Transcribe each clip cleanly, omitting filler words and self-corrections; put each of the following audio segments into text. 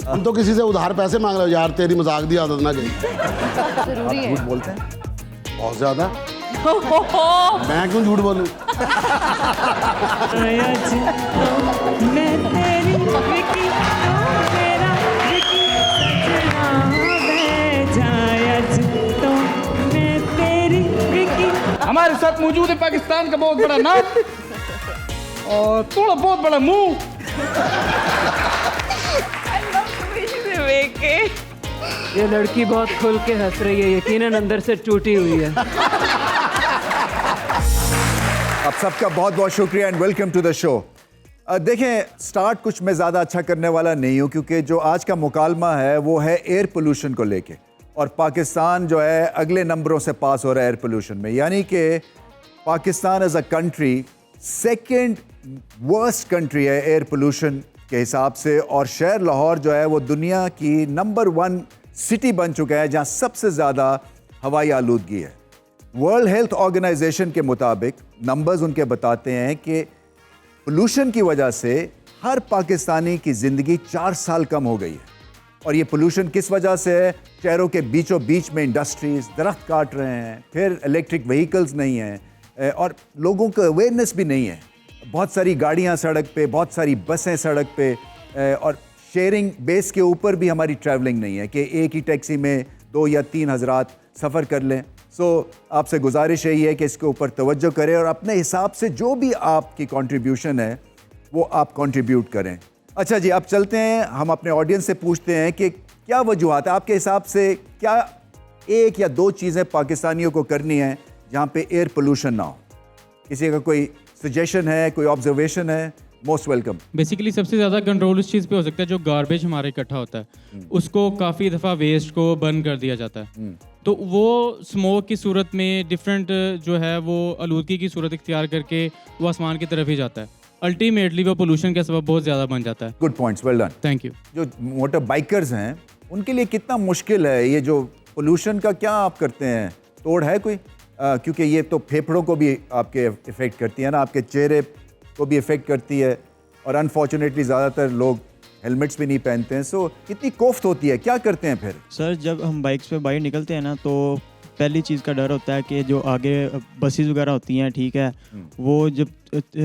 तुम तो किसी से उधार पैसे मांग रहे हो यार, तेरी मजाक दी आदत ना गई। जरूरी है। झूठ बोलते हैं? बहुत ज्यादा। मैं क्यों झूठ बोलूं? हमारे साथ मौजूद है पाकिस्तान का बहुत बड़ा नाम और थोड़ा बहुत बड़ा मुंह। ये लड़की बहुत खुल के हंस रही है, यकीनन अंदर से टूटी हुई है। आप सबका बहुत बहुत शुक्रिया and welcome to the show. देखें, स्टार्ट कुछ मैं ज़्यादा अच्छा करने वाला नहीं हूँ क्योंकि जो आज का मुकालमा है वो है एयर पोल्यूशन को लेके, और पाकिस्तान जो है अगले नंबरों से पास हो रहा है एयर पोल्यूशन में। यानी कि Pakistan as a country second worst country है एयर पोल्यूशन के हिसाब से, और शहर लाहौर जो है वो दुनिया की नंबर 1 सिटी बन चुका है जहाँ सबसे ज़्यादा हवाई आलूदगी है। वर्ल्ड हेल्थ ऑर्गेनाइजेशन के मुताबिक नंबर्स उनके बताते हैं कि पोल्यूशन की वजह से हर पाकिस्तानी की ज़िंदगी 4 साल कम हो गई है। और ये पोल्यूशन किस वजह से है? शहरों के बीचों बीच में इंडस्ट्रीज़ दरख्त काट रहे हैं, फिर इलेक्ट्रिक व्हीकल्स नहीं हैं, और लोगों को अवेयरनेस भी नहीं है। बहुत सारी गाड़ियाँ सड़क पे, बहुत सारी बसें सड़क पे, और शेयरिंग बेस के ऊपर भी हमारी ट्रैवलिंग नहीं है कि एक ही टैक्सी में 2 या 3 हज़रात सफ़र कर लें। सो आपसे गुजारिश यही है कि इसके ऊपर तवज्जो करें और अपने हिसाब से जो भी आपकी कंट्रीब्यूशन है वो आप कंट्रीब्यूट करें। अच्छा जी, अब चलते हैं, हम अपने ऑडियंस से पूछते हैं कि क्या वजूहत है आपके हिसाब से, क्या 1 या 2 चीज़ें पाकिस्तानियों को करनी है जहाँ पे एयर पोल्यूशन ना हो? किसी का कोई सजेशन है, कोई ऑब्जर्वेशन है? Most welcome. बेसिकली सबसे ज़्यादा कंट्रोल उस चीज़ पे हो सकता है जो गार्बेज हमारा इकट्ठा होता है, उसको काफ़ी दफ़ा वेस्ट को बर्न कर दिया जाता है, तो वो स्मोक की सूरत में डिफरेंट जो है वो आलूदगी की सूरत इख्तियार करके वो आसमान की तरफ ही जाता है। अल्टीमेटली वो पोल्यूशन का सबब बहुत ज़्यादा बन जाता है। Good points, well done. Thank you. जो मोटर बाइकर्स हैं उनके लिए कितना मुश्किल है ये जो पोल्यूशन का, क्या आप करते हैं? तोड़ है कोई? क्योंकि ये तो फेफड़ों को भी आपके इफ़ेक्ट करती है ना, आपके चेहरे को भी इफ़ेक्ट करती है, और अनफॉर्चुनेटली ज़्यादातर लोग हेलमेट्स भी नहीं पहनते हैं। सो कितनी कोफ्त होती है, क्या करते हैं फिर? सर, जब हम बाइक्स पे बाहर निकलते हैं ना, तो पहली चीज़ का डर होता है कि जो आगे बसेस वगैरह होती हैं, ठीक है, वो जब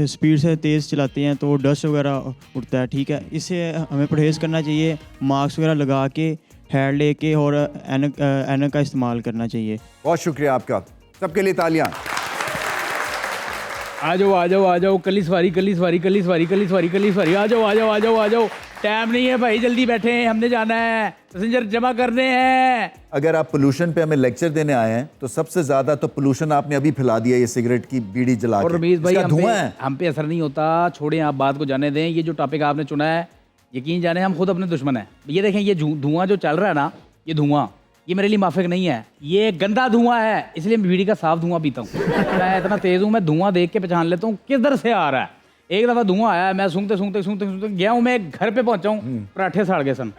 स्पीड से तेज़ चलाते हैं तो वो डस्ट वगैरह उड़ता है, ठीक है। इससे हमें परहेज़ करना चाहिए, मास्क वगैरह लगा के, हेड लेके, और ऐनक का इस्तेमाल करना चाहिए। बहुत शुक्रिया आपका, सबके लिए तालियां। आ जाओ आ जाओ आ जाओ, कली सवारी कली सवारी कली सवारी कली सवारी कली सवारी, आ जाओ आ जाओ आ जाओ आ जाओ। टाइम नहीं है भाई, जल्दी बैठे हैं, हमने जाना है, पैसेंजर जमा करने हैं। अगर आप पोल्यूशन पे हमें लेक्चर देने आए हैं तो सबसे ज़्यादा तो पोल्यूशन आपने अभी फैला दिया, ये सिगरेट की बीड़ी जला और के। रमीज भाई, इसका धुआं है। हम पे असर नहीं होता, छोड़ें आप बात को, जाने दें। ये जो टॉपिक आपने चुना है, यकीन जाने हम खुद अपने दुश्मन हैं। ये देखें, ये धुआं जो चल रहा है ना, ये धुआं, ये मेरे लिए माफिक नहीं है, ये गंदा धुआं है, इसलिए मैं बीड़ी का साफ धुआं पीता हूँ। मैं इतना तेज हूँ, मैं धुआं देख के पहचान लेता हूँ किधर से आ रहा है। एक दफा धुआं आया, मैं सूंघते सूंघते सूंघते सूंघते गया हूँ, मैं घर पे पहुंचा हूँ, पराठे सड़ गए सन।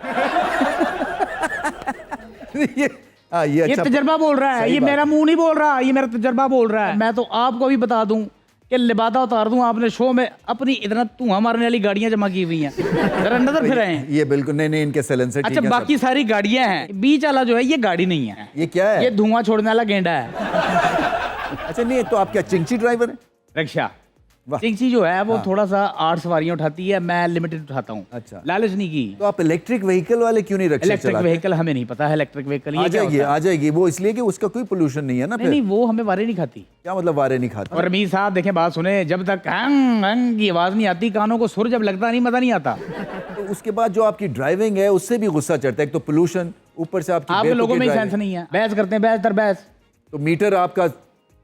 ये ये तजर्बा बोल रहा है, ये मेरा मुंह नहीं बोल रहा, ये मेरा तजर्बा बोल रहा है। मैं तो आपको भी बता दूं कि लिबादा उतार दूं, आपने शो में अपनी इतना धुआं मारने वाली गाड़ियां जमा की हुई हैं, जरा नजर फिर आए। ये बिल्कुल नहीं, इनके साइलेंसर ठीक अच्छा, है। बाकी सारी गाड़ियां हैं, बीच वाला जो है ये गाड़ी नहीं है। ये क्या है? ये धुआं छोड़ने वाला गेंडा है। अच्छा, नहीं तो आप क्या चिंची ड्राइवर है? रिक्शा वाह। चिंची जो है वो थोड़ा सा 8 सवारियां उठाती है, मैं लिमिटेड उठाता हूँ। अच्छा। लालच नहीं की। तो आप इलेक्ट्रिक व्हीकल वाले क्यों नहीं रखे? इलेक्ट्रिक व्हीकल हमें नहीं पता है, इलेक्ट्रिक व्हीकल आ जाएगी वो, इसलिए कि उसका कोई पोल्यूशन नहीं है ना। नहीं, वो हमें वारे नहीं खाती। क्या मतलब वारे नहीं खाता? और रमीज साहब देखें, बात सुने, जब तक हंग हंग की आवाज नहीं आती, कानों को सुर जब लगता नहीं, मजा नहीं आता। तो उसके बाद जो आपकी ड्राइविंग है उससे भी गुस्सा चढ़ता है। एक तो पोल्यूशन, ऊपर से आपके लोगों में सेंस नहीं है, बहस करते हैं, बहस दर बहस। तो मीटर आपका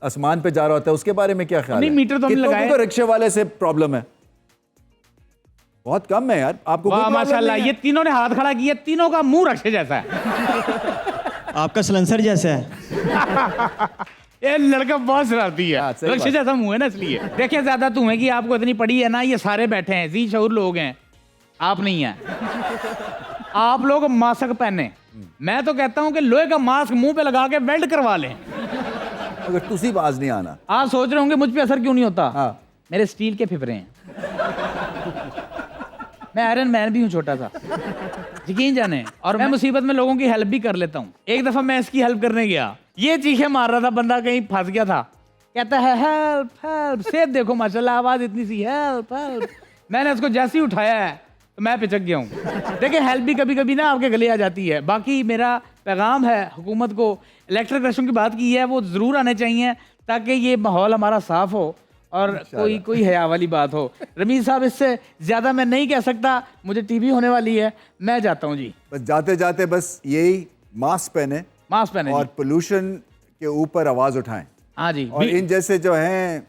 आसमान पे जा रहा होता है, उसके बारे में क्या ख्याल नहीं, है? मीटर तो हमने कितनों लगाए। को तो रिक्शे वाले से प्रॉब्लम है? बहुत कम है यार। आपको कोई वाह प्रॉब्लम माशाल्लाह, नहीं है? ये तीनों ने हाथ खड़ा किया, तीनों का मुंह रक्षे जैसा है। आपका सलेंसर जैसा है। ये लड़का बहुत शरारती है, हाँ, सही रक्षे बात। जैसा मुंह है ना, इसलिए। देखिए, ज्यादा तुम्हें की आपको इतनी पड़ी है ना, ये सारे बैठे हैं, जी शऊर लोग हैं, आप नहीं हैं। आप लोग मास्क पहने, मैं तो कहता हूं कि लोहे का मास्क मुंह पे लगा के वेल्ड करवा लें। अगर तुसी बाज नहीं आना। आप सोच रहे होंगे मुझ पे असर क्यों नहीं होता। हाँ। मेरे स्टील के फिफरे हैं, मैं आयरन मैन भी हूँ छोटा सा। यकीन जाने। और मैं मुसीबत में लोगों की हेल्प भी कर लेता हूँ। एक दफा मैं इसकी हेल्प करने गया, ये चीखे मार रहा था, बंदा कहीं फंस गया था, कहता है हेल्प हेल्प, सेब देखो माशाल्लाह आवाज इतनी सी, हेल्प हेल्प। मैंने उसको जैसे ही उठाया है तो मैं पिचक गया हूँ। देखिए हेल्प भी कभी कभी ना आपके गले आ जाती है। बाकी मेरा पैगाम है हुकूमत को, इलेक्ट्रिक रशों की बात की है वो ज़रूर आने चाहिए ताकि ये माहौल हमारा साफ हो और कोई हया वाली बात हो। रमीज साहब इससे ज़्यादा मैं नहीं कह सकता, मुझे टीवी होने वाली है, मैं जाता हूँ जी। बस जाते जाते बस यही मास्क पहने और पोल्यूशन के ऊपर आवाज़ उठाएं। हाँ जी। और इन जैसे जो हैं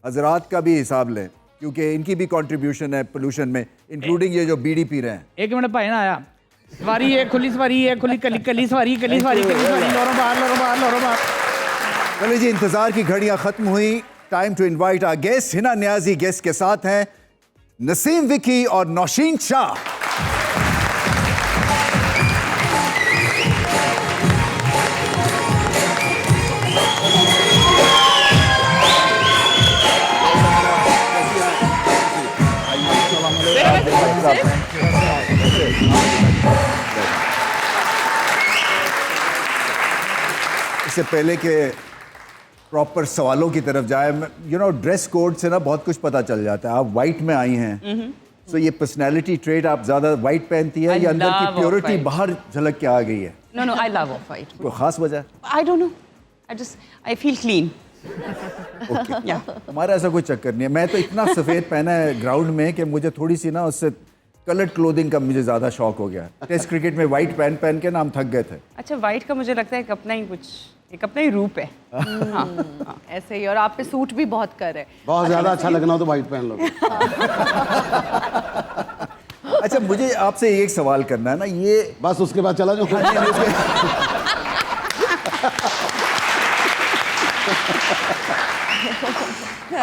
हजरात का भी हिसाब लें क्योंकि इनकी भी कंट्रीब्यूशन है पोल्यूशन में, इंक्लूडिंग ये जो बीड़ी पी रहे हैं। एक मिनट भाई ना आया, सवारी है खुली, सवारी है खुली, कली सवारी, लोरो बार। चलिए जी, इंतजार की घड़ियां खत्म हुई। Time to invite our guest. Hina Niazi guest के साथ हैं नसीम विकी और नौशीन शाह। इससे पहले के प्रॉपर सवालों की तरफ जाए, ड्रेस कोड से ना बहुत कुछ पता चल जाता है। आप वाइट में आई हैं, तो ये पर्सनालिटी ट्रेट, आप ज्यादा वाइट पहनती है या अंदर की प्योरिटी बाहर झलक के आ गई है? No, I love off-white. कोई खास वजह? I don't know. I feel clean. Yeah. हमारा ऐसा कोई चक्कर नहीं है। मैं तो इतना सफ़ेद पहना है ग्राउंड में कि मुझे थोड़ी सी ना उससे कलर्ड क्लोथिंग का मुझे ज़्यादा शौक हो गया। टेस्ट क्रिकेट में वाइट पहन के ना हम थक गए थे। अच्छा, वाइट का मुझे लगता है एक अपना ही रूप है। हाँ। ऐसे ही। और आप पे सूट भी बहुत कर है। बहुत ज्यादा अच्छा लगना हो तो वाइट पहन लो। अच्छा, मुझे आपसे एक सवाल करना है ना, ये बस उसके बाद चला जाओ।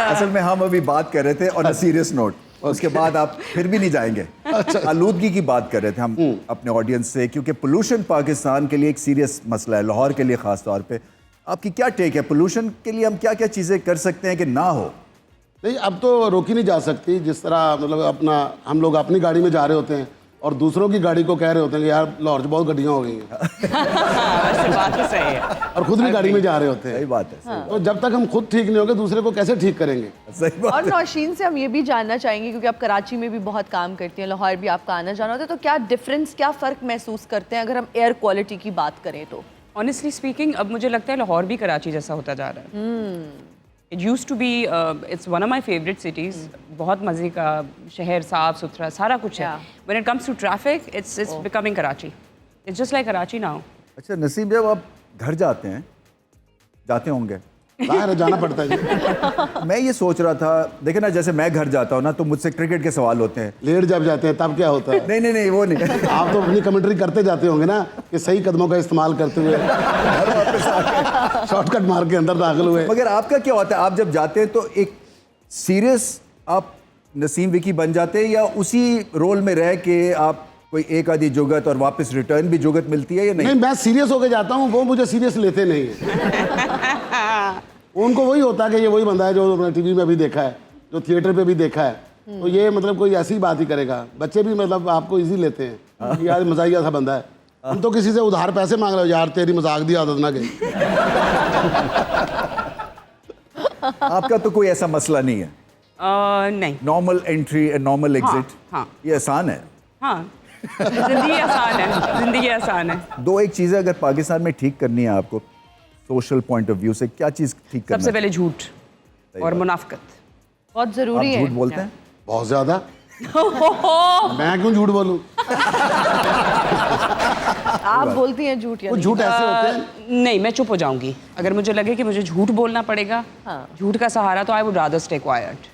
असल में हम अभी बात कर रहे थे ऑन अ सीरियस नोट, उसके बाद आप फिर भी नहीं जाएंगे। आलूदगी की बात कर रहे थे हम अपने ऑडियंस से, क्योंकि पोल्यूशन पाकिस्तान के लिए एक सीरियस मसला है, लाहौर के लिए खास तौर पे। आपकी क्या टेक है? पोल्यूशन के लिए हम क्या क्या चीज़ें कर सकते हैं कि ना हो? नहीं, अब तो रोकी नहीं जा सकती। जिस तरह मतलब हम लोग अपनी गाड़ी में जा रहे होते हैं और दूसरों की गाड़ी को कह रहे होते हैं कि यार लाहौर बहुत गड्डियाँ हो गई हैं। वैसे बात तो सही है। और खुद भी गाड़ी में जा रहे होते हैं। सही बात है। तो जब तक हम खुद ठीक नहीं होंगे दूसरे को कैसे ठीक करेंगे? सही बात और है। नौशीन से हम ये भी जानना चाहेंगे, क्योंकि आप कराची में भी बहुत काम करती हैं, लाहौर भी आपका आना जाना होता है, तो क्या डिफरेंस, क्या फ़र्क महसूस करते हैं अगर हम एयर क्वालिटी की बात करें तो? ऑनेस्टली स्पीकिंग, अब मुझे लगता है लाहौर भी कराची जैसा होता जा रहा है। It use to be, it's one of my favourite cities. बहुत मज़े का शहर, साफ सुथरा सारा कुछ है। When it comes to traffic, it's becoming Karachi. It's just like Karachi now. अच्छा नसीम, जब आप घर जाते होंगे, बाहर जाना पड़ता है। मैं ये सोच रहा था, देखे ना, जैसे मैं घर जाता हूँ ना तो मुझसे क्रिकेट के सवाल होते हैं। लेट जब जाते हैं तब क्या होता है? नहीं वो नहीं। आप तो अपनी कमेंट्री करते जाते होंगे ना कि सही कदमों का इस्तेमाल करते हुए शॉर्टकट मार के अंदर दाखिल हुए। मगर आपका क्या होता है, आप जब जाते हैं तो एक सीरियस आप नसीम विकी बन जाते हैं या उसी रोल में रह के आप कोई एक आधी जुगत और वापस रिटर्न भी जुगत मिलती है या नहीं? नहीं, मैं सीरियस होके जाता हूँ, वो मुझे सीरियस लेते नहीं है। उनको वही होता है कि ये वही बंदा है जो टीवी में भी देखा है, जो थिएटर पे भी देखा है, तो ये मतलब कोई ऐसी बात ही करेगा। बच्चे भी मतलब आपको इजी लेते हैं कि यार मजाकिया सा बंदा है। हम तो किसी से उधार पैसे मांग रहे हो, यार तेरी मजाक दी आदत ना गई। आपका तो कोई ऐसा मसला नहीं है? नहीं। नॉर्मल एंट्री, नॉर्मल एग्जिट, हाँ। ये आसान है। हाँ, जिंदगी आसान है, जिंदगी आसान है। दो एक चीज़ें अगर पाकिस्तान में ठीक करनी है आपको सोशल पॉइंट ऑफ व्यू से, क्या चीज़ ठीक करना सबसे है? पहले झूठ और मुनाफकत बहुत ज़रूरी है। झूठ बोलते हैं बहुत ज्यादा। मैं क्यों झूठ बोलूं? आप बोलती हैं झूठ या कुछ नहीं? झूठ ऐसे होते हैं। नहीं, मैं चुप हो जाऊंगी अगर मुझे लगे कि मुझे झूठ बोलना पड़ेगा। झूठ का सहारा तो I would rather stay quiet.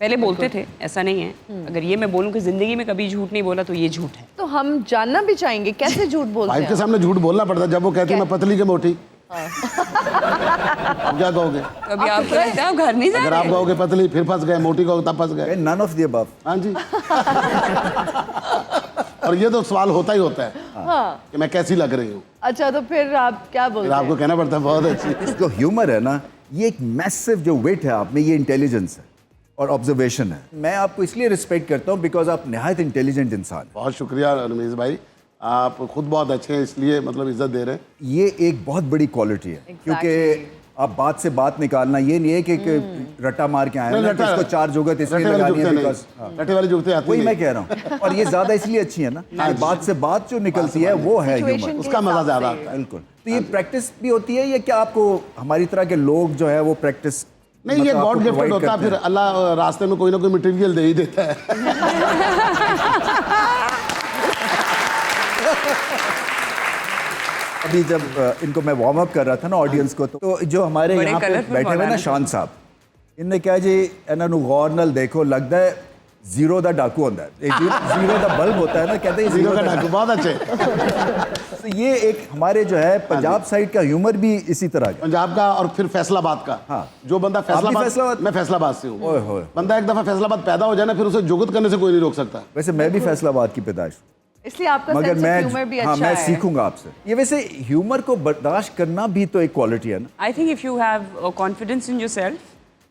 पहले बोलते थे, ऐसा नहीं है। अगर ये मैं बोलूं कि जिंदगी में कभी झूठ नहीं बोला तो ये झूठ है। तो हम जानना भी चाहेंगे कैसे झूठ बोलते वाइफ के हैं? सामने झूठ बोलना पड़ता है जब वो कहती है मैं पतली के मोटी। अब क्या कहोगे? कभी आपको लगता है आप घर नहीं जा अगर आप रहे? कहोगे पतली फिर फंस गए, मोटी कहोगे तब फंस गए। None of the above. हाँ जी। और ये तो सवाल होता ही होता है कि मैं कैसी लग रही हूँ। अच्छा, तो फिर आप क्या फिर बोलते हैं? आपको कहना पड़ता है बहुत अच्छी। जो ह्यूमर है ना, ये एक मैसिव जो वेट है आप में, ये इंटेलिजेंस है। और ऑब्जर्वेशन है। मैं आपको इसलिए रिस्पेक्ट करता हूँ बिकॉज आप नहायत इंटेलिजेंट इंसान हैं। बहुत शुक्रिया रमेश भाई, आप खुद बहुत अच्छे हैं इसलिए मतलब इज्जत दे रहे हैं। ये एक बहुत बड़ी क्वालिटी है क्योंकि आप बात से बात निकालना ये नहीं है कि रट्टा मार के आए हैं ना कि इसको चार जुगत इसलिए लगानी है बिकॉज रटे वाली जुगते आती वही नहीं। मैं कह रहा हूँ। और ये ज्यादा इसलिए अच्छी है ना कि बात से बात जो निकलती है वो है Situation ह्यूमर, के उसका मजा हिसाब ज्यादा से। आता है। बिल्कुल। तो ये प्रैक्टिस भी होती है या क्या आपको हमारी तरह के लोग जो है वो प्रैक्टिस नहीं, ये गॉड गिफ्टेड होता है, फिर अल्लाह रास्ते में कोई ना कोई मटेरियल दे ही देता है। अभी जब इनको मैं वार्म अप कर रहा था ना ऑडियंस को, तो जो हमारे बड़े यहाँ पे colourful बैठे हुए ना मौलाना। शान साहब, इनने क्या जी इन्होंने गौर नाल देखो लगता है जीरो दा डाकू होता है, एक जीरो दा बल्ब होता है ना, कहते हैं जीरो का डाकू, बहुत अच्छे। तो ये एक हमारे जो है पंजाब साइड का ह्यूमर भी इसी तरह का। पंजाब का और फिर फैसलाबाद का। हाँ। जो बंदा फैसलाबाद? फैसलाबाद, मैं फैसलाबाद से हूँ। ओए होए। बंदा एक दफा फैसलाबाद पैदा हो जाए ना, फिर उसे जुगत करने से कोई नहीं रोक सकता। वैसे मैं भी फैसलाबाद की पैदाइश हूँ, इसलिए आपका मगर सेंस ऑफ ह्यूमर भी हाँ अच्छा मैं है। सीखूंगा आपसे। ये वैसे ह्यूमर को बर्दाश्त करना भी तो एक क्वालिटी है ना। I think if you have confidence in your self,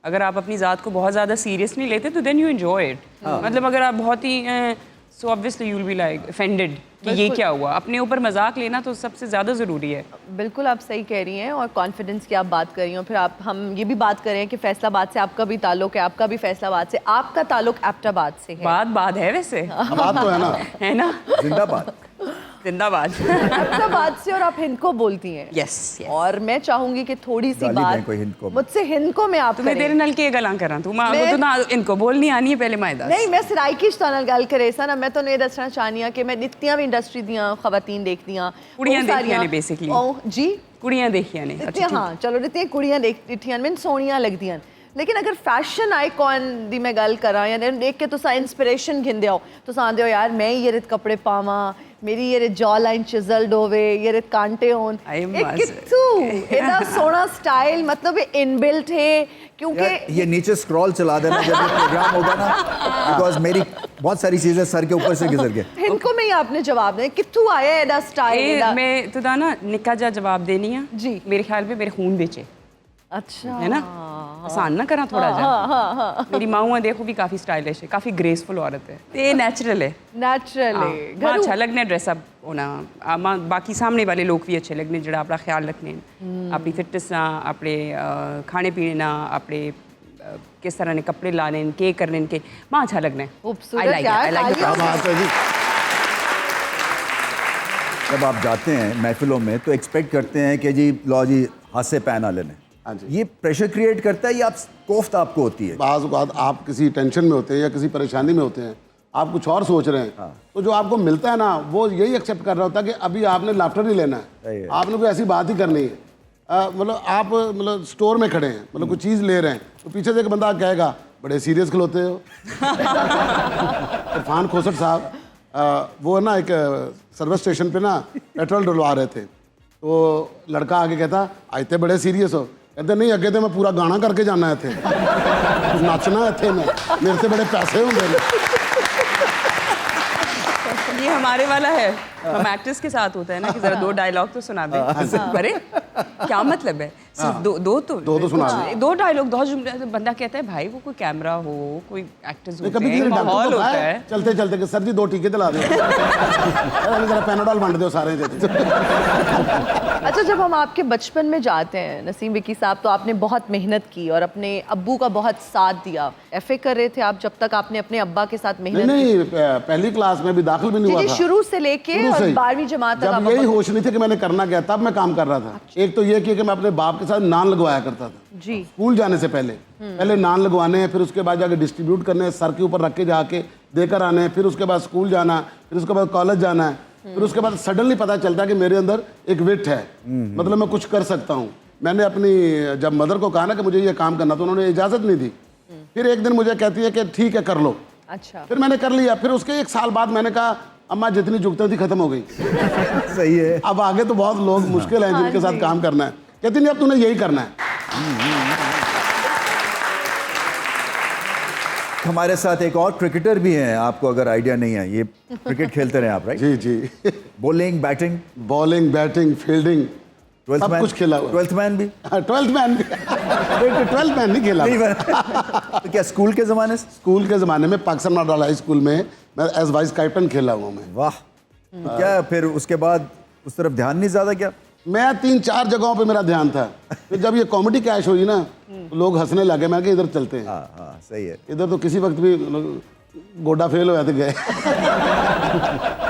अगर आप अपनी ज़ात को बहुत ज़्यादा सीरियस नहीं लेते तो देन यू एंजॉय इट। मतलब अगर आप बहुत ही so obviously you will be like offended कि ये क्या हुआ। अपने ऊपर मजाक लेना तो सबसे ज़्यादा ज़रूरी है। बिल्कुल आप सही कह रही हैं, और कॉन्फिडेंस की आप बात कर रही हैं। फिर आप हम ये भी बात कर रहे हैं कि फैसलाबाद से आपका भी ताल्लुक है, आपका भी फैसलाबाद से, आपका ताल्लुक एबटाबाद से है। बात है वैसे, बात तो है ना। है ना? जिंदाबाद। जिंदाबाद। एबटाबाद से, और आप हिंदको बोलती हैं। यस। और मैं चाहूंगी कि थोड़ी सी गाली दें बात कोई हिंदको में। मुझसे हिंदको में आप तुम्हें करें। तेरे नल के गलां करा तू मैं- ना इनको बोलनी आनी है पहले मायदा। नहीं, मैं सराइकी नाल गल करे सा ना, मैं तो नहीं दसना चाहनी हां कि मैं जितनियां भी इंडस्ट्री दियां खवातीन देखदियां, कुड़ियां वो देखदियां सारियां- ने basically। ओ, जी कुड़ियां देखियां ने। अच्छा, जितनियां, हाँ चलो जितनियां कुड़ियां दिठियां मैंने सोहणियां लगदियां, लेकिन अगर फैशन आइकॉन दी मैं गल करा या देख के तुसा इंस्पिरेशन घिंदे हो, तुसा आंदे हो यार मैं ये रित कपड़े पावां, मेरी ये जॉ लाइन चिजल्ड होवे, ये रित कांटे होन, आई ये मज़े। कित्थू इतना सोहना स्टाइल, मतलब ये इनबिल्ट है यार, क्योंकि ये नीचे स्क्रॉल चला देना जब ये प्रोग्राम होगा ना, बिकॉज मेरी बहुत सारी चीजें सर के ऊपर से गुजर गए। इनको में ही आपने जवाब दें कित्थू आया है एदा स्टाइल एदा? मैं तो ना निक्का जा जवाब देनी है जी। मेरे ख्याल में मेरे खून बेचे अच्छा है ना, आसान ना करा थोड़ा जा। मेरी माँ देखो भी काफी स्टाइलिश है, काफी ग्रेसफुल औरत है, ये नेचुरल है। नेचुरल हाँ, है मां घरू- अच्छा लगने ड्रेसअप होना, मां बाकी सामने वाले लोग भी अच्छे लगने जड़ा अपना ख्याल रखने, अपनी फिटनेस ना, अपने खाने पीने ना, अपने किस तरह ने कपड़े लाने के करने के, मां अच्छा लगना है। खूबसूरत I like it, यार, I like the तालियां। process। बात है जी। जब आप जाते हैं महफिलों में तो एक्सपेक्ट करते हैं कि जी लो जी हासे पैन वाले ने, हाँ जी। ये प्रेशर क्रिएट करता है या आप कोफ्त आपको होती है? बाज़ औक़ात आप किसी टेंशन में होते हैं या किसी परेशानी में होते हैं, आप कुछ और सोच रहे हैं, तो जो आपको मिलता है ना वो यही एक्सेप्ट कर रहा होता है कि अभी आपने लाफ्टर ही लेना सही है, है। आपने कोई ऐसी बात ही करनी है। मतलब आप मतलब स्टोर में खड़े हैं, मतलब कोई चीज़ ले रहे हैं, तो पीछे से एक बंदा कहेगा बड़े सीरियस खिलौते हो। इरफान खोसट साहब वो ना एक सर्विस स्टेशन पे ना पेट्रोल डलवा रहे थे, तो लड़का आगे कहता आते बड़े सीरियस हो, कहते नहीं अगे तो मैं पूरा गाना करके जाना है थे, नचना है थे, मैं मेरे से बड़े पैसे होंगे। ये हमारे वाला है, हम एक्टर्स के साथ होता है ना कि जरा दो डायलॉग तो सुना दे। अरे क्या मतलब है, सिर्फ दो तो सुना दो डायलॉग, दो जुमले, तो बंदा कहता है भाई वो कोई कैमरा हो, कोई एक्टर्स होते कभी हैं, किसी माहौल डॉक्टर होता है। चलते चलते कि सर जी 2 टीके दिला दो, जरा पैनाडॉल बांट दो सारे। अच्छा, जब हम आपके बचपन में जाते हैं नसीम विकी साहब, तो आपने बहुत मेहनत की और अपने अब्बू का बहुत साथ दिया। एफए कर रहे थे आप जब तक आपने अपने अब्बा के साथ नहीं मेहनत की? नहीं, पहली क्लास में भी दाखिल भी नहीं हुआ जी, था। शुरू से लेके शुरू से और ही। 12वीं जमात तक जब आप यही अब्बा- होश नहीं थी कि मैंने करना क्या, तब मैं काम कर रहा था। एक तो ये कि मैं अपने बाप के साथ नान लगवाया करता था जी। स्कूल जाने से पहले नान लगवाने हैं, फिर उसके बाद जाके डिस्ट्रीब्यूट करने हैं, सर के ऊपर रख के जाके देकर आने हैं, फिर उसके बाद स्कूल जाना, फिर उसके बाद कॉलेज जाना है, फिर उसके बाद सडनली पता चलता है कि मेरे अंदर एक विट है, मतलब मैं कुछ कर सकता हूँ। मैंने अपनी जब मदर को कहा ना कि मुझे ये काम करना, तो उन्होंने इजाज़त नहीं दी। फिर एक दिन मुझे कहती है कि ठीक है कर लो, अच्छा, फिर मैंने कर लिया। फिर उसके 1 साल बाद मैंने कहा अम्मा जितनी जुगतें थी खत्म हो गई, सही है। अब आगे तो बहुत लोग मुश्किल हैं जिनके साथ काम करना है। कहती नहीं अब तूने यही करना है। हमारे साथ एक और क्रिकेटर भी हैं, आपको अगर आइडिया नहीं है, ये क्रिकेट खेलते रहे आप, राइट? जी जी। Bowling batting? Bowling batting fielding सब कुछ खेला हुआ। 12th मैन भी? 12th मैन भी 12th मैन नहीं खेला नहीं बना। तो क्या स्कूल के ज़माने से? स्कूल के ज़माने में पाकिस्तान मॉडल हाई स्कूल में मैं एज वाइस कैप्टन खेला हुआ मैं। वाह। तो क्या फिर उसके बाद उस तरफ ध्यान नहीं ज़्यादा क्या? मैं 3-4 जगहों पे मेरा ध्यान था। फिर जब ये कॉमेडी कैश हुई ना तो लोग हंसने लगे। मैं कि इधर चलते हैं। हाँ हाँ सही है। इधर तो किसी वक्त भी गोडा फेल हो जाते गए।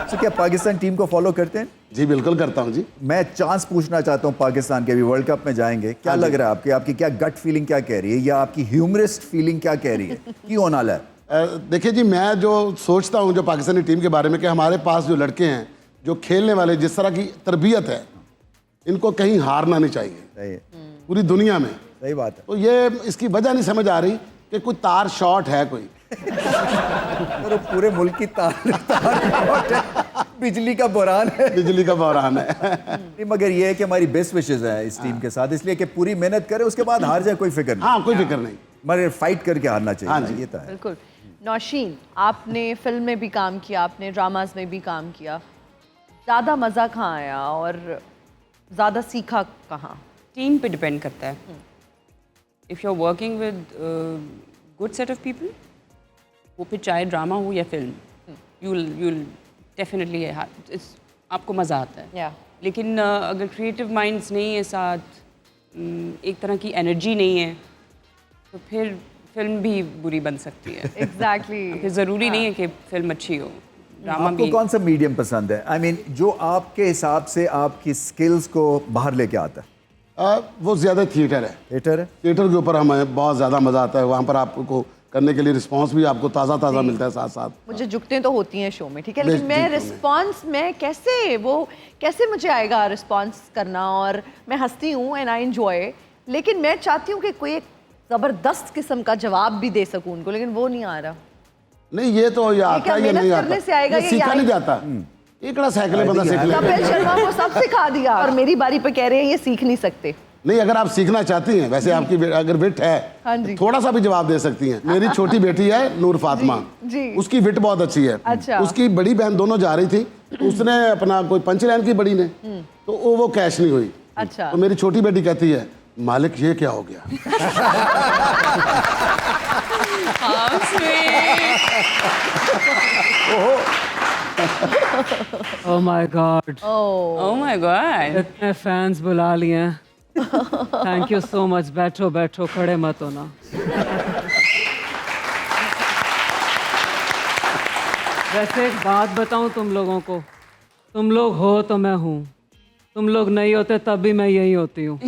तो क्या पाकिस्तान टीम को फॉलो करते हैं? जी बिल्कुल करता हूँ जी। मैं चांस पूछना चाहता हूँ पाकिस्तान के भी वर्ल्ड कप में जाएंगे, क्या लग रहा है आपकी आपकी क्या गट फीलिंग क्या कह रही है, या आपकी ह्यूमरिस्ट फीलिंग क्या कह रही है की होना है? देखिए जी, मैं जो सोचता हूँ जो पाकिस्तानी टीम के बारे में कि हमारे पास जो लड़के हैं जो खेलने वाले, जिस तरह की तरबियत है, इनको कहीं हारना नहीं चाहिए। सही है। पूरी दुनिया में सही बात है। तो ये इसकी वजह नहीं समझ आ रही कि कोई तार शॉर्ट है कोई। और पूरे मुल्क की तार बिजली का बहरान है। बिजली का बहरान है। नहीं, मगर ये है कि हमारी बेस्ट विशेज है इस टीम के साथ, इसलिए कि पूरी मेहनत करें, उसके बाद हार जाए कोई फिक्र नहीं। हाँ कोई फिक्र नहीं, मगर फाइट करके हारना चाहिए। हाँ ना, जी। ये तो है। बिल्कुल। नौशीन, आपने फिल्म में भी काम किया, आपने ड्रामाज में भी काम किया, ज़्यादा मज़ा कहाँ आया और ज़्यादा सीखा कहाँ? टीम पे डिपेंड करता है। If you are working with good set of people, वो फिर चाहे ड्रामा हो या फिल्म, यूल डेफिनेटली आपको मज़ा आता है। या लेकिन अगर क्रिएटिव माइंड्स नहीं है साथ, एक तरह की एनर्जी नहीं है, तो फिर फिल्म भी बुरी बन सकती है। एग्जैक्टली। फिर ज़रूरी नहीं है कि फिल्म अच्छी हो, ड्रामा आपको भी। कौन सा मीडियम पसंद है? आई मीन जो आपके हिसाब से आपकी स्किल्स को बाहर लेके आता है? वो ज़्यादा थिएटर है। थिएटर है। थिएटर के ऊपर हमें बहुत ज़्यादा मज़ा आता है। वहाँ पर आपको करने के लिए रिस्पांस भी आपको ताज़ा मिलता है साथ साथ। मुझे झुकते तो होती हैं शो में, ठीक है, लेकिन मैं रिस्पांस में कैसे मुझे आएगा रिस्पांस करना? और मैं हंसती हूँ एंड आई एंजॉय, लेकिन मैं चाहती हूँ कि कोई एक ज़बरदस्त किस्म का जवाब भी दे सकूँ उनको, लेकिन वो नहीं आ रहा। नहीं ये तो ये आता है, ये नहीं आता। करने से आएगा, ये सीखा नहीं जाता। एकड़ा साइकिल बंदा सीख ले। कपिल शर्मा को सब सिखा दिया और मेरी बारी पे कह रहे हैं ये सीख नहीं सकते। नहीं, अगर आप सीखना चाहती हैं, वैसे आपकी अगर विट है, हाँ जी। थोड़ा सा भी जवाब दे सकती हैं। मेरी छोटी बेटी है नूर फातिमा, जी। उसकी विट बहुत अच्छी है। अच्छा। उसकी बड़ी बहन दोनों जा रही थी, तो उसने अपना कोई पंच लाइन की बड़ी ने, तो वो कैश नहीं हुई। अच्छा। तो मेरी छोटी बेटी कहती है, मालिक ये क्या हो गया? How sweet. Oh my God. Oh my God. इतने फैंस बुला लिए हैं। Thank you so much. बैठो बैठो, खड़े मत होना। वैसे एक बात बताऊं तुम लोगों को, तुम लोग हो तो मैं हूँ, तुम लोग नहीं होते तब भी मैं यही होती हूँ।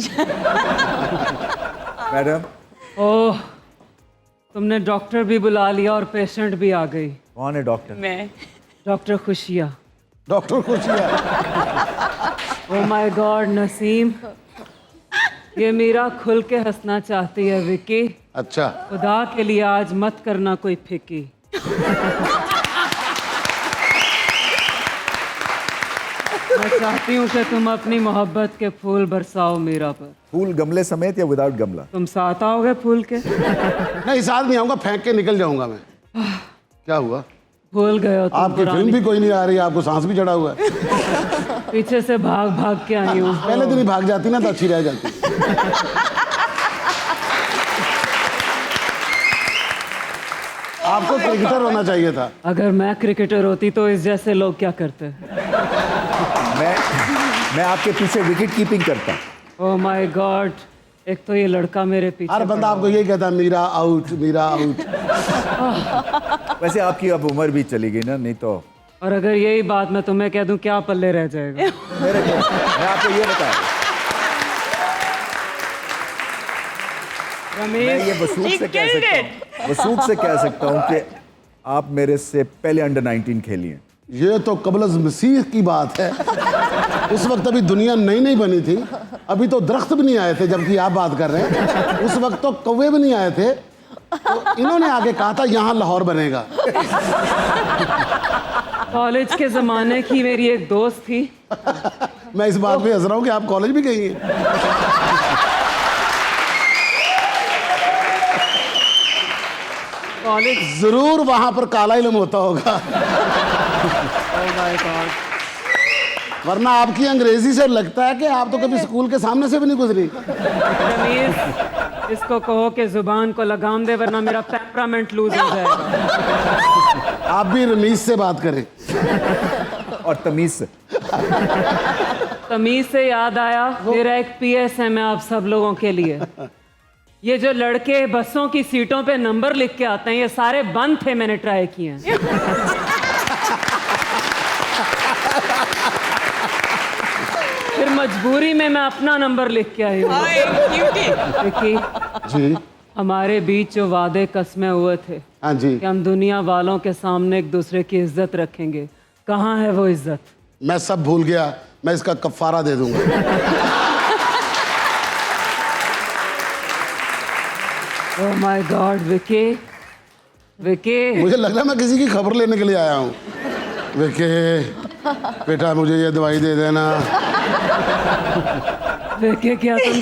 मैडम। ओह, तुमने डॉक्टर भी बुला लिया और पेशेंट भी आ गई। कौन है डॉक्टर? मैं डॉक्टर खुशिया। डॉक्टर खुशिया। ओह माय गॉड नसीम, ये मीरा खुल के हंसना चाहती है विकी। अच्छा। खुदा के लिए आज मत करना कोई फिकी। मैं चाहती हूँ कि तुम अपनी मोहब्बत के फूल बरसाओ मीरा पर। फूल गमले समेत या विदाउट गमला? तुम साथ आओगे फूल के? नहीं, साथ नहीं आऊंगा, फेंक के निकल जाऊंगा मैं। क्या हुआ? भूल गए हो तुम आपकी फिल्म पुरानी। भी कोई नहीं आ रही, आपको सांस भी चढ़ा हुआ है। पीछे से भाग भाग के आई हूँ। पहले दिन ही भाग जाती ना तो अच्छी रह जाती। आपको क्रिकेटर होना चाहिए था। अगर मैं क्रिकेटर होती तो इस जैसे लोग क्या करते? मैं आपके पीछे विकेट कीपिंग करता। ओह माय गॉड, एक तो ये लड़का मेरे पीछे हर बंदा आपको यही कहता है, मीरा आउट, मीरा आउट। वैसे आपकी अब उम्र भी चली गई ना, नहीं तो। और अगर यही बात मैं तुम्हें कह दूं, क्या पल्ले रह जाएगा? मेरे को मैं आपको ये बता रहा हूं, मैं ये वसूख से कह सकता हूँ कि आप मेरे से पहले अंडर 19 खेली हैं। ये तो कबल मसीह की बात है। उस वक्त अभी दुनिया नई नई बनी थी, अभी तो दरख्त भी नहीं आए थे जबकि आप बात कर रहे हैं। उस वक्त तो कौवे भी नहीं आए थे, तो इन्होंने आगे कहा था यहाँ लाहौर बनेगा। कॉलेज के ज़माने की मेरी एक दोस्त थी। मैं इस बात पे हंस रहा हूँ कि आप कॉलेज भी गई हैं। कॉलेज। जरूर वहां पर काला इल्म होता होगा। Oh my God. वरना आपकी अंग्रेजी से लगता है कि आप तो कभी स्कूल के सामने से भी नहीं गुजरी। रमीज, इसको कहो कि जुबान को लगाम दे वरना मेरा टेम्परामेंट लूज हो जाएगा। आप भी रमीज से बात करें और तमीज से। तमीज से याद आया, मेरा एक पीएस है मैं आप सब लोगों के लिए। ये जो लड़के बसों की सीटों पे नंबर लिख के आते हैं, ये सारे बंद थे, मैंने ट्राई किए हैं। फिर मजबूरी में मैं अपना नंबर लिख के आई हूँ। विकी, जी। हमारे बीच जो वादे कस्में हुए थे हाँ जी। कि हम दुनिया वालों के सामने एक दूसरे की इज्जत रखेंगे, कहाँ है वो इज्जत? मैं सब भूल गया, मैं इसका कफारा दे दूंगा। Oh my God Vicky, Vicky, मुझे लग रहा है मैं किसी की खबर लेने के लिए आया हूँ। विकी बेटा मुझे ये दवाई दे देना। विकी क्या तुम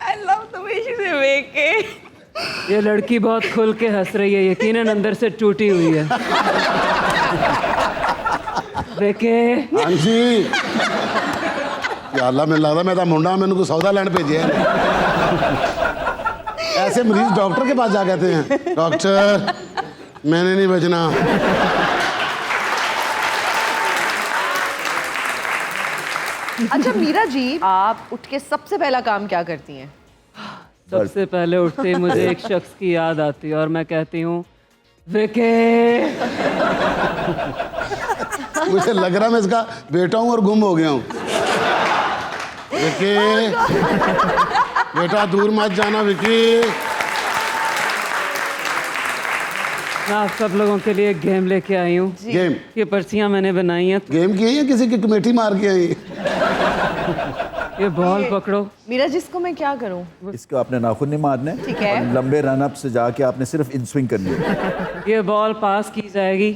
I love the way she said Veke. ये लड़की बहुत खुल के हंस रही है, यकीनन अंदर से टूटी हुई है। विकी, हाँ जी। या अल्लाह मैं लगता मैं तो मुंडा मैंने को सौदा लैंड भेजे है। ऐसे मरीज डॉक्टर के पास जा कहते हैं डॉक्टर मैंने नहीं बचना। अच्छा मीरा जी, आप उठ के सबसे पहला काम क्या करती हैं? सबसे पहले उठते ही मुझे एक शख्स की याद आती है और मैं कहती हूँ विकी। मुझे लग रहा मैं इसका बेटा हूँ और गुम हो गया हूँ। विकी बेटा दूर मत जाना विकी। मैं आप सब लोगों के लिए एक गेम लेके आई हूँ। गेम? ये पर्चियाँ मैंने बनाई हैं। गेम की है या किसी की कमेटी मार के आई? ये बॉल पकड़ो। मीरा जी, इसको मैं क्या करूं? इसको आपने नाखून नहीं मारने, ठीक है। और लंबे रन अप से जाके आपने सिर्फ इन स्विंग करनी है। ये बॉल पास की जाएगी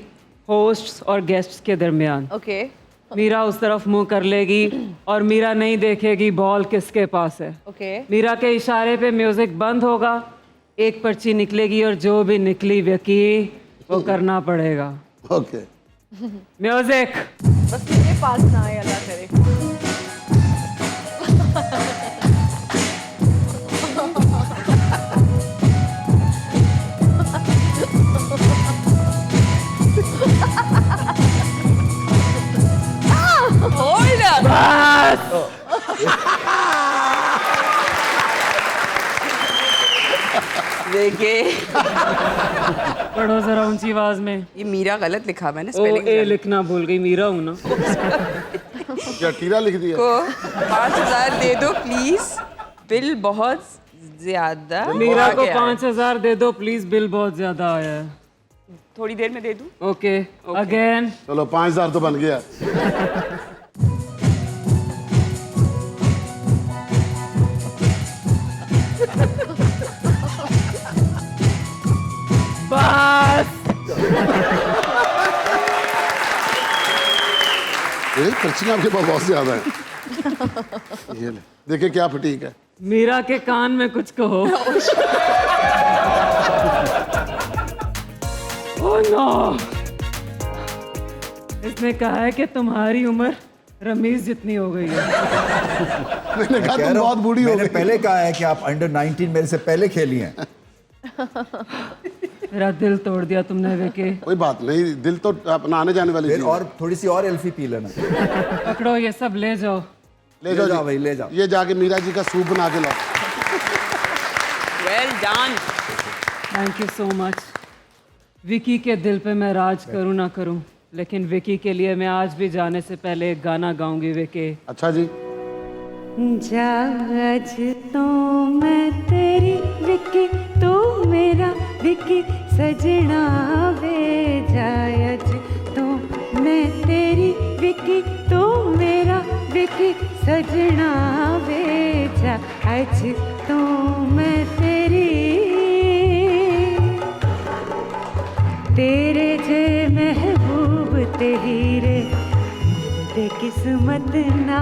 होस्ट्स और गेस्ट्स के दरमियान। ओके। मीरा उस तरफ मुंह कर लेगी और मीरा नहीं देखेगी बॉल किसके पास है। ओके। मीरा के इशारे पे म्यूजिक बंद होगा, एक पर्ची निकलेगी और जो भी निकली विकी वो करना पड़ेगा। ओके। म्यूजिक। बस मेरे पास ना आए, अल्लाह करे। देखिए पढ़ो जरा ऊंची आवाज में। ये मीरा गलत लिखा मैंने, ओ ए लिखना भूल गई, मीरा हूं ना। क्या टीरा लिख दिया? को 5000 दे दो प्लीज, बिल बहुत ज्यादा। मीरा को आ गया है। 5000 दे दो प्लीज, बिल बहुत ज्यादा आया है। थोड़ी देर में दे दूं? Okay again. चलो 5000 तो बन गया। बस पर्चियां आपके पास बहुत ज्यादा है। ये ले देखिए क्या फटीक है। मीरा के कान में कुछ कहो। ओह नो, इसने कहा है कि तुम्हारी उम्र रमीज जितनी हो गई है। मैंने कहा तुम बहुत बूढ़ी हो मैंने गई। पहले कहा है कि आप अंडर 19 मेरे से पहले खेली हैं। मेरा दिल तोड़ दिया तुमने विकी। कोई बात नहीं, दिल तो अपना आने जाने वाली फिर चीज और थोड़ी सी और एल्फी पी लेना। पकड़ो ये सब ले जाओ। ले जाओ जी। भाई ले जाओ। ये जाके मीरा जी का सूप बना के लाओ। Well done. Thank you so much. Vicky के दिल पे मैं राज करूं ना करूं, लेकिन विकी के लिए मैं आज भी जाने से पहले एक गाना गाऊंगी विकी। अच्छा जी। आज तो मैं तेरी विकी, तू मेरा विकी सजना वे। आज तो मैं तेरी विकी, तू मेरा विकी सजना वे। आज तो मैं तेरे जे महबूब तेरे मिलते किस्मत ना।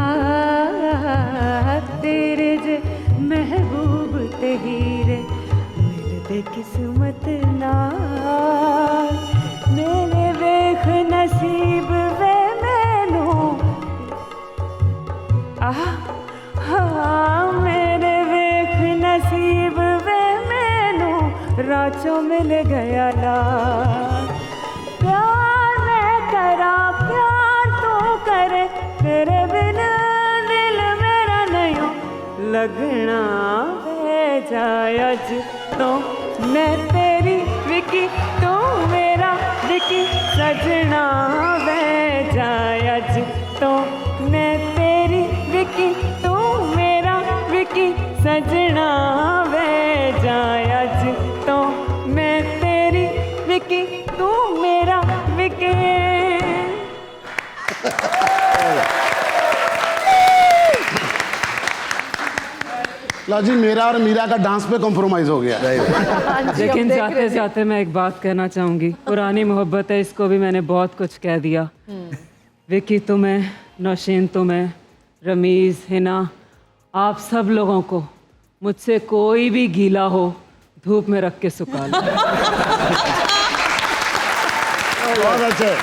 तेरे जे महबूब तेरे मिलते किस्मत ना। मेरे वेख नसीब लगना वे जाए अज तो मैं तेरी विकी तू मेरा विकी सजना वे जाए अज तो मैं तेरी विकी तू मेरा विकी सजना वे जाए अज तो मैं तेरी विकी तू मेरा विकी। लो जी, मेरा और मीरा का डांस पे कॉम्प्रोमाइज हो गया। हाँ जी, लेकिन हम देख जाते रहे थे। जाते मैं एक बात कहना चाहूंगी, पुरानी मोहब्बत है, इसको भी मैंने बहुत कुछ कह दिया। विकी तुम्हें, नौशीन तुम्हें, रमीज, हिना, आप सब लोगों को मुझसे कोई भी गीला हो धूप में रख के सुखा लो। बहुत अच्छे,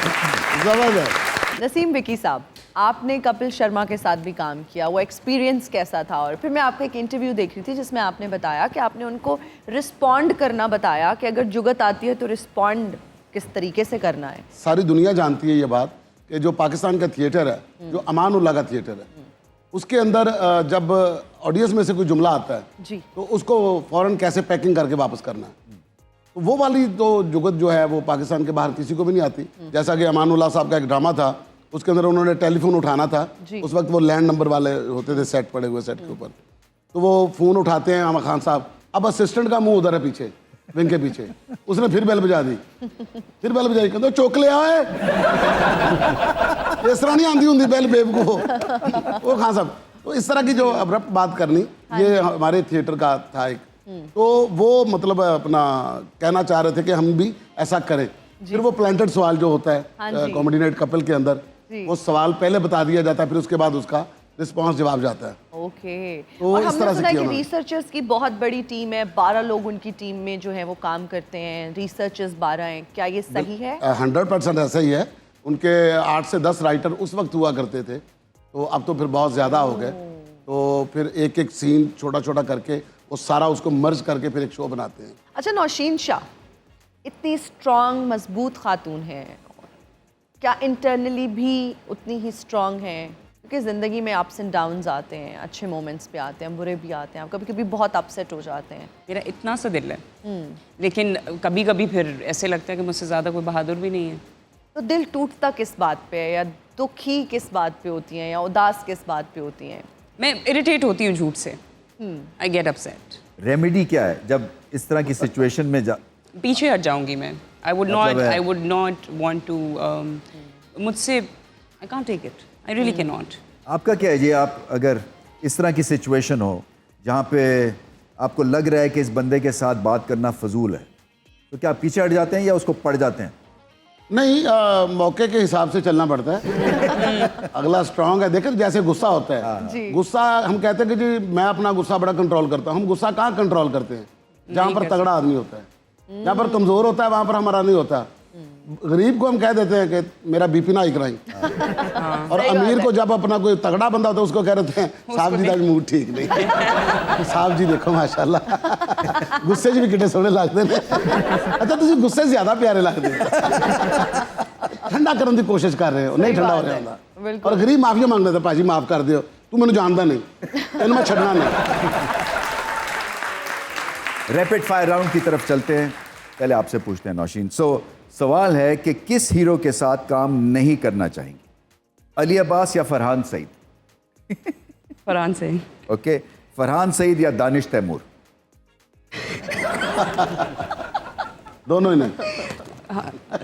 जबरदस्त। नसीम विकी साहब, आपने कपिल शर्मा के साथ भी काम किया, वो एक्सपीरियंस कैसा था? और फिर मैं आपका एक इंटरव्यू देख रही थी जिसमें आपने बताया कि आपने उनको रिस्पॉन्ड करना बताया कि अगर जुगत आती है तो रिस्पॉन्ड किस तरीके से करना है। सारी दुनिया जानती है ये बात कि जो पाकिस्तान का थिएटर है, जो अमान उल्लाह का थिएटर है, उसके अंदर जब ऑडियंस में से कोई जुमला आता है जी, तो उसको फ़ौरन कैसे पैकिंग करके वापस करना है, तो वो वाली तो जुगत जो है वो पाकिस्तान के बाहर किसी को भी नहीं आती। जैसा कि अमानुल्लाह साहब का एक ड्रामा था, उसके अंदर उन्होंने टेलीफोन उठाना था। उस वक्त वो लैंड नंबर वाले होते थे सेट पड़े हुए सेट के ऊपर, तो वो फ़ोन उठाते हैं आमा खान साहब, अब असिस्टेंट का मुंह उधर है पीछे, विंग के पीछे, उसने फिर बेल बजा दी, फिर बेल बजाई, कहते चोकले आए इस तरह नहीं आती होंगी बेल बेब को वो खान साहब। तो इस तरह की जो अब्रप्ट बात करनी, ये हमारे थिएटर का था एक, तो वो मतलब अपना कहना चाह रहे थे कि हम भी ऐसा करें। फिर वो प्लांटेड सवाल जो होता है कॉमेडी नाइट कपिल के अंदर, वो सवाल पहले बता दिया जाता है, फिर उसके बाद उसका रिस्पांस जवाब जाता है। ओके। तो और इस हमने तरह से सुना किया कि उन्होंने। रिसर्चर्स की बहुत बड़ी टीम है, 12 लोग उनकी टीम में जो है वो काम करते हैं, रिसर्चर्स 12 हैं, क्या ये सही है? 100% ऐसा ही है। उनके 8 से 10 राइटर उस वक्त हुआ करते थे, तो अब तो फिर बहुत ज़्यादा हो गए। तो फिर एक एक सीन छोटा छोटा करके वो सारा उसको मर्ज करके फिर एक शो बनाते हैं। अच्छा, नौशीन शाह इतनी स्ट्रांग मजबूत खातून है, क्या इंटरनली भी उतनी ही स्ट्रांग है? क्योंकि ज़िंदगी में अप्स एंड डाउन्स आते हैं, अच्छे मोमेंट्स भी आते हैं, बुरे भी आते हैं, आप कभी कभी बहुत अपसेट हो जाते हैं। मेरा इतना सा दिल है, लेकिन कभी कभी फिर ऐसे लगता है कि मुझसे ज़्यादा कोई बहादुर भी नहीं है। तो दिल टूटता किस बात पे है, या दुखी किस बात पे होती हैं, या उदास किस बात पे होती हैं? मैं इरिटेट होती हूँ झूठ से, आई गेट अपसेट। रेमेडी क्या है जब इस तरह की सिचुएशन में पीछे हट जाऊंगी मैं। I would not want to, मुझसे I can't take it, I really can not. आपका क्या है जी, आप अगर इस तरह की सिचुएशन हो जहाँ पे आपको लग रहा है कि इस बंदे के साथ बात करना फजूल है, तो क्या आप पीछे हट जाते हैं या उसको पड़ जाते हैं? नहीं, मौके के हिसाब से चलना पड़ता है। अगला स्ट्रांग है, देखिए जैसे गुस्सा होता है, गुस्सा हम कहते हैं कि जी मैं अपना गुस्सा बड़ा कंट्रोल करता हूँ। हम गुस्सा कहाँ कंट्रोल करते हैं? जहाँ पर तगड़ा आदमी होता है। जहाँ पर कमज़ोर होता है वहाँ पर हमारा नहीं होता। गरीब को हम कह देते हैं कि मेरा बीपी ना हाई कराई, और अमीर को जब अपना कोई तगड़ा बंदा होता है उसको कह देते हैं साहब जी का मूड ठीक नहीं। साहब जी देखो माशाल्लाह गुस्से भी कितने सोने लगते हैं। अच्छा, तुम गुस्से ज्यादा प्यारे लगते हैं। ठंडा करने की कोशिश कर रहे हो, नहीं ठंडा हो रहा होता। और गरीब माफिया मांग रहे थे, भाजी माफ कर दियो, तू मैंने जानता नहीं, तेन मैं छड़ना नहीं। रैपिड फायर राउंड की तरफ चलते हैं। पहले आपसे पूछते हैं नौशीन। सवाल है कि किस हीरो के साथ काम नहीं करना चाहेंगे, अली अब्बास या फरहान सईद? फरहान सईद। ओके, फरहान सईद या दानिश तैमूर? दोनों ही नहीं।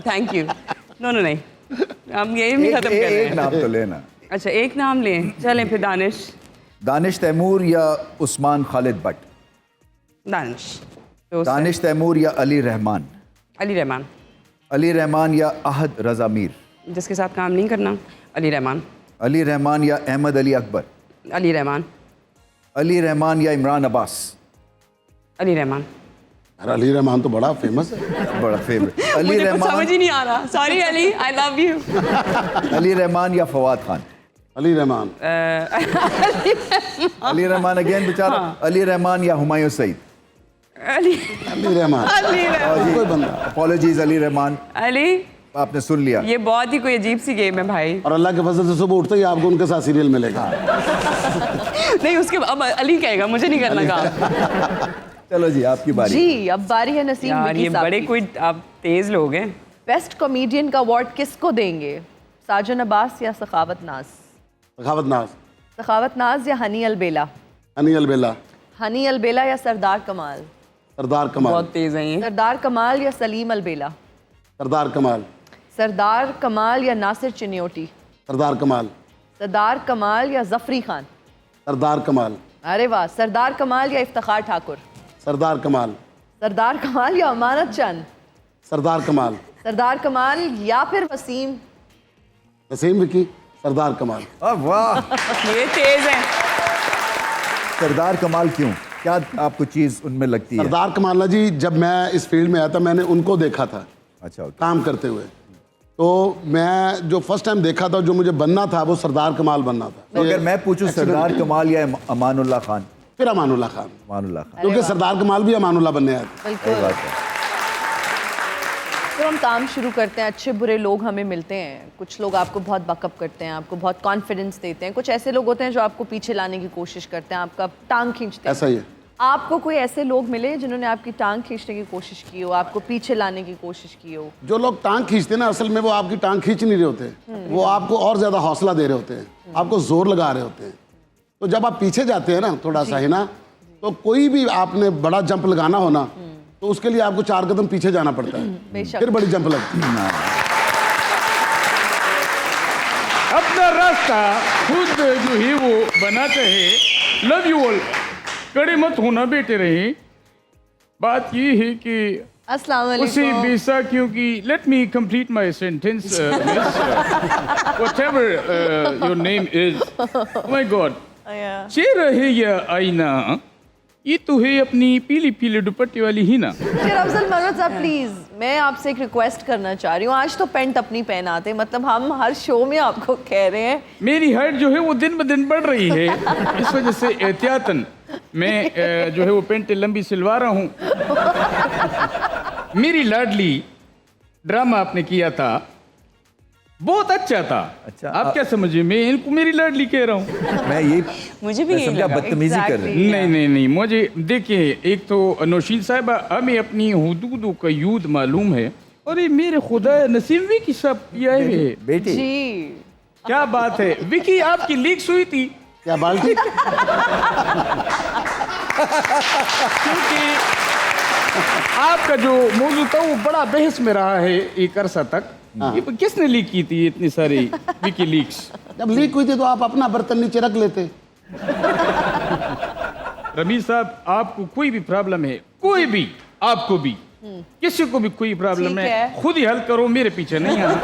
Thank you. दोनों नहीं, हम यही भी खत्म कर रहे हैं। एक नाम तो लेना। अच्छा, एक नाम लें, चलें फिर दानिश। दानिश तैमूर या उस्मान खालिद भट्ट? दानिश। दानिश तैमूर या अली रहमान? अली रहमान। अली रहमान या अहद रजा मीर? जिसके साथ काम नहीं करना, अली रहमान। अली रहमान या अहमद अली अकबर? अली रहमान। अली रहमान या इमरान अब्बास? अली रहमान। अरे अली रहमान तो बड़ा फेमस है, बड़ा फेवरेट। अली मुझे कुछ समझ रहमान, ही नहीं आ रहा, sorry Ali, I love you. Ali Rahman या फवाद खान? अली रहमान। अली रहमान अगेन बेचारा। अली रहमान या हुमायूं सईद? अली अली रहमान। अली रहमान। कोई बंदा। अपॉलॉजीज अली रहमान। अली आपने सुन लिया। ये बहुत ही कोई अजीब सी गेम है भाई। और अल्लाह के फजल से सुबह उठते ही आपको उनके साथ सीरियल मिलेगा। नहीं उसके अब अली कहेगा, मुझे नहीं करना काम। चलो जी आपकी बारी। जी अब बारी है नसीम यार विकी ये साहब बड़े की। कोई आप तेज लोग हैं। बेस्ट कॉमेडियन का अवार्ड किसको देंगे? साजन अब्बास या सखावत नाज? सखावत नाज। सखावत नाज या हनी अलबेला? हनी अलबेला। हनी अलबेला या सरदार कमाल? सरदार कमाल। बहुत तेज हैं ये। सरदार कमाल या सलीम अलबेला? सरदार कमाल। सरदार कमाल या नासिर चिन्योटी? सरदार कमाल। सरदार कमाल या जफरी खान? सरदार कमाल। अरे वाह। सरदार कमाल या इफ्तिखार ठाकुर? सरदार कमाल। सरदार कमाल या अमानत चंद? सरदार कमाल। सरदार कमाल या फिर वसीम? वसीम विकी। सरदार कमाल। वाह, ये तेज हैं। सरदार कमाल क्यों, क्या आपको चीज उनमें लगती है? सरदार कमाल ना जी, जब मैं इस फील्ड में आया था मैंने उनको देखा था अच्छा ओके। काम करते हुए। तो मैं जो फर्स्ट टाइम देखा था, जो मुझे बनना था वो सरदार कमाल बनना था। तो अगर मैं पूछूं सरदार कमाल या अमानुल्लाह खान? फिर अमानुल्लाह खान, अमानुल्लाह खान। क्योंकि सरदार कमाल भी अमानुल्लाह बनने आए थे। सही बात है। तो हम काम शुरू करते हैं। अच्छे बुरे लोग हमें मिलते हैं। कुछ लोग आपको बहुत बकअप करते हैं, आपको बहुत कॉन्फिडेंस देते हैं। कुछ ऐसे लोग होते हैं जो आपको पीछे लाने की कोशिश करते हैं, आपका टांग खींचते हैं। ऐसा ही है। आपको कोई ऐसे लोग मिले जिन्होंने आपकी टांग खींचने की कोशिश की हो, आपको पीछे लाने की कोशिश की हो? जो लोग टांग खींचते हैं ना, असल में वो आपकी टांग खींच नहीं रहे होते, वो आपको और ज्यादा हौसला दे रहे होते हैं, आपको जोर लगा रहे होते हैं। तो जब आप पीछे जाते हैं ना थोड़ा सा है ना, तो कोई भी आपने बड़ा जंप लगाना हो ना, तो उसके लिए आपको 4 कदम पीछे जाना पड़ता है, फिर बड़ी जंप लगती है। अपना रास्ता खुद जो है वो बनाते हैं। Love you all. कड़े मत होना बेटे रहे। बात ये है कि अस्सलाम उसी वालेकुम। बेसा क्योंकि let me complete my sentence whatever your name is. My God. चेहरा है या आईना, ये तो है अपनी पीली पीली दुपट्टे वाली ही ना। शेर अफजल मनोज साहब प्लीज, मैं आपसे एक रिक्वेस्ट करना चाह रही हूँ। आज तो पेंट अपनी पहनाते, मतलब हम हर शो में आपको कह रहे हैं। मेरी हाइट जो है वो दिन ब दिन बढ़ रही है, इस वजह से एहतियातन मैं जो है वो पेंट लंबी सिलवा रहा हूँ। मेरी लाडली ड्रामा आपने किया था, बहुत अच्छा था। अच्छा, आप क्या समझिए, मैं इनको मेरी लाडली कह रहा हूँ। मैं ये मुझे भी मैं यही समझा लगा। बदतमीजी कर रहे हैं। नहीं, मुझे देखिए, एक तो नौशीन साहिबा हमें अपनी हुदूदों का यूद मालूम है, और ये मेरे खुदा नसीम विकी सब ये आए हुए हैं। बेटी जी क्या बात है विकी, आपकी लीक्स हुई थी क्या बाल्टी? क्योंकि आपका जो मौजू था वो बड़ा बहस में रहा है एक अरसा तक। ये किसने लीक की थी इतनी सारी विकी लीक्स? जब लीक हुई थी तो आप अपना बर्तन नीचे रख लेते। रमीज साहब, आपको कोई भी प्रॉब्लम है, कोई भी, आपको भी, किसी को भी कोई प्रॉब्लम ठीक है, है। खुद ही हल करो, मेरे पीछे नहीं आना।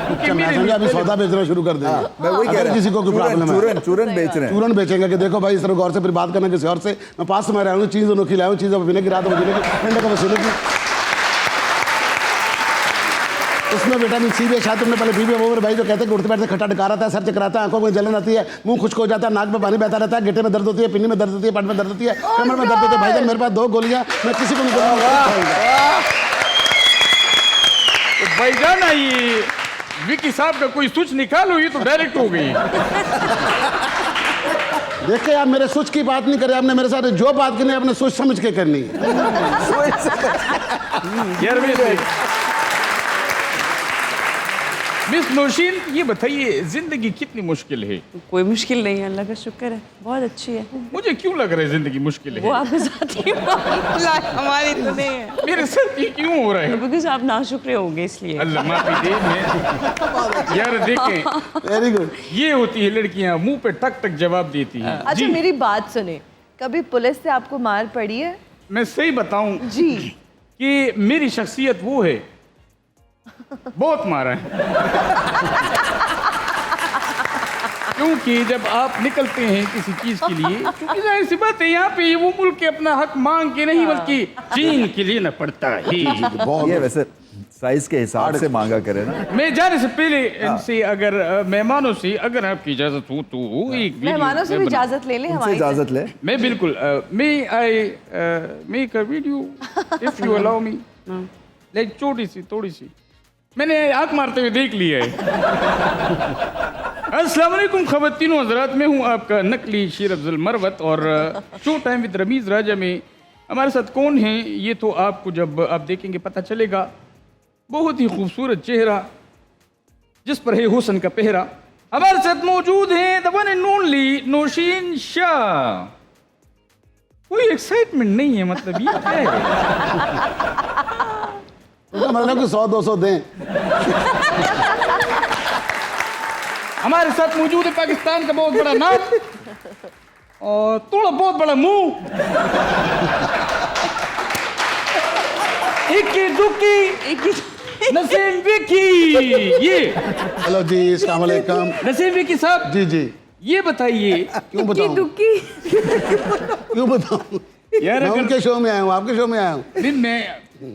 क्योंकि मैं मेरे समझा अभी लिए सौदा बेचना शुरू कर देंगे। मैं वही कह अगर रहा किसी को कोई प्रॉब्लम है, चूरन बेच रहे हैं। चूरन बेचेंगे कि देखो भाई इस तरह गौर से फिर बात करना किसी और से। मैं पास में रहा हूँ, चीज़ उन्होंने खिलाया हूँ, चीज़ पीने की, रात बजीने की, ठंडे का वसूले की। उसमें विटामिन सी भी शायद तुमने पहले पी भी। वो मेरे भाई जो कहते हैं कि उठते बैठते खट्टा टका रहता है, सर चकराता है, आंखों में जलन आती है, मुंह खुश्क हो जाता है, नाक में पानी बहता रहता है, गिट्टे में दर्द होती है, पिन्नी में दर्द होती है, पट में दर्द होती है, कमर में दर्द होती है। भाईजान मेरे पास 2 गोलियां, मैं किसी को नहीं दूंगा। तो भाईजान ये विकी साहब का कोई स्विच निकालो, ये तो डायरेक्ट हो गई। देखिए आप मेरे सोच की बात नहीं करे, आपने मेरे साथ जो बात करनी है आपने सोच समझ के करनी है। यार मिस नौशीन, ये बताइए जिंदगी कितनी मुश्किल है? कोई मुश्किल नहीं है, अल्लाह का शुक्र है, बहुत अच्छी है। मुझे क्यों लग रहा है जिंदगी मुश्किल वो है? आपके साथ ही मामला है, हमारी तो नहीं है। मेरे साथ ये क्यों हो रहा है? बिकॉज आप नाशुक्रे होंगे इसलिए। अल्लाह माफी दे। मैं यार देखें, वेरी गुड। ये होती है लड़कियां, मुंह पे टक टक जवाब देती हैं। अच्छा मेरी बात सुने, कभी पुलिस से आपको मार पड़ी है? मैं सही बताऊं जी कि मेरी शख्सियत वो है, बहुत मारा है। क्योंकि जब आप निकलते हैं किसी चीज के लिए, क्योंकि जाहिर सी बात है यहाँ पे वो मुल्क के अपना हक मांग के नहीं बल्कि चीन के लिए ना पड़ता है। ये वैसे साइज के हिसाब से मांगा करे ना। मैं जाने से पहले इनसे अगर मेहमानों से अगर आपकी इजाजत हो तो एक वीडियो मेहमानों से भी इजाजत ले लें उनसे हमारी। इजाजत ले। मैं बिल्कुल may I make a video if you allow me, like छोटी सी थोड़ी सी। मैंने आंख मारते हुए देख लिया है। अस्सलाम वालेकुम ख़वातीनो हज़रात, मैं हूँ आपका नकली शेर अफजल मरवत और शो टाइम विद रमीज़ राजा में हमारे साथ कौन है ये तो आपको जब आप देखेंगे पता चलेगा। बहुत ही खूबसूरत चेहरा जिस पर है हुस्न का पहरा। हमारे साथ मौजूद हैं the one and only Naushin Shah. कोई एक्साइटमेंट नहीं है, मतलब ये क्या है? उनका मतलब कि 100-200 दें। हमारे साथ मौजूद है पाकिस्तान का बहुत बड़ा नाक और थोड़ा बहुत बड़ा मुंह, इक्की दुक्की नसीम विकी। ये हेलो जी, अस्सलाम वालेकुम। नसीम विकी साहब, जी जी, ये बताइए क्यों बताऊं? क्यों बताऊं? यार मैं अगर उनके शो में आया हूँ, आपके शो में आया हूँ। दिन में ये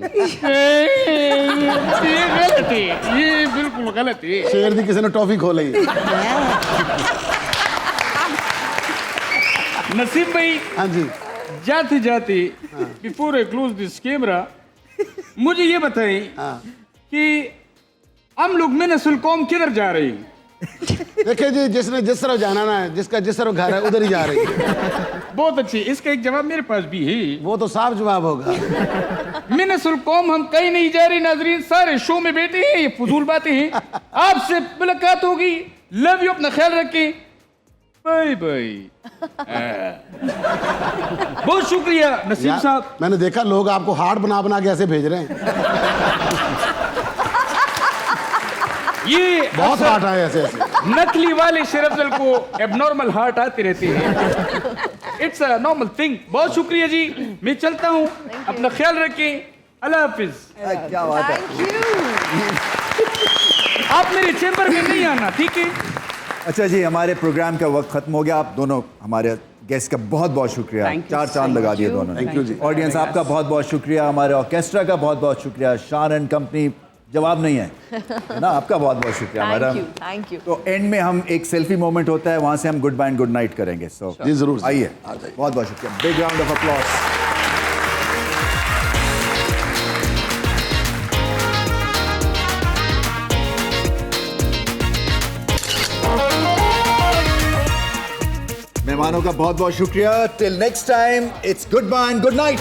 गलत है, ये बिल्कुल गलत है। शेर दी किसी ने टॉफी खोली। नसीम भाई, हाँ जी, जाते जाते before I close this camera मुझे ये बताएं हाँ। कि हम लोग में नस्ल कौम किधर जा रही है? देखिए जी, जिसने जिस तरफ जाना ना है, जिसका जिस तरफ घर है उधर ही जा रही है। बहुत अच्छी, इसका एक जवाब मेरे पास भी है। वो तो साफ जवाब होगा। मिनसुल कौम हम कहीं नहीं जा रहे नाजरीन, सारे शो में बैठे हैं, ये फजूल बातें हैं। आपसे मुलाकात होगी, लव यू, अपना ख्याल रखें, बाय बाय। बहुत शुक्रिया नसीम यार, साहब। मैंने देखा लोग आपको हार्ट बना बना के ऐसे भेज रहे हैं। ये बहुत अक्सर हार्ट आए ऐसे ऐसे। नकली वाले शेर अफजल को एबनॉर्मल हार्ट आते रहते हैं। It's a normal thing. बहुत शुक्रिया जी, मैं चलता हूँ, अपना ख्याल रखें, अल्लाह हाफिज। क्या बात है। आप मेरे चैम्बर में नहीं आना, ठीक है? अच्छा जी, हमारे प्रोग्राम का वक्त खत्म हो गया। आप दोनों हमारे गेस्ट का बहुत बहुत शुक्रिया। Thank you चार so चांद लगा much. दिए दोनों ने। Thank you ji. ऑडियंस आपका बहुत बहुत शुक्रिया। हमारे ऑर्केस्ट्रा का बहुत बहुत शुक्रिया। शान एंड कंपनी जवाब नहीं है ना, आपका बहुत बहुत शुक्रिया मैडम। Thank you. तो एंड में हम एक सेल्फी मोमेंट होता है, वहां से हम goodbye and good night करेंगे। सो जी जरूर। आइए, बहुत बहुत शुक्रिया। Big round of applause. मेहमानों का बहुत बहुत शुक्रिया। Till next time, it's goodbye and good night.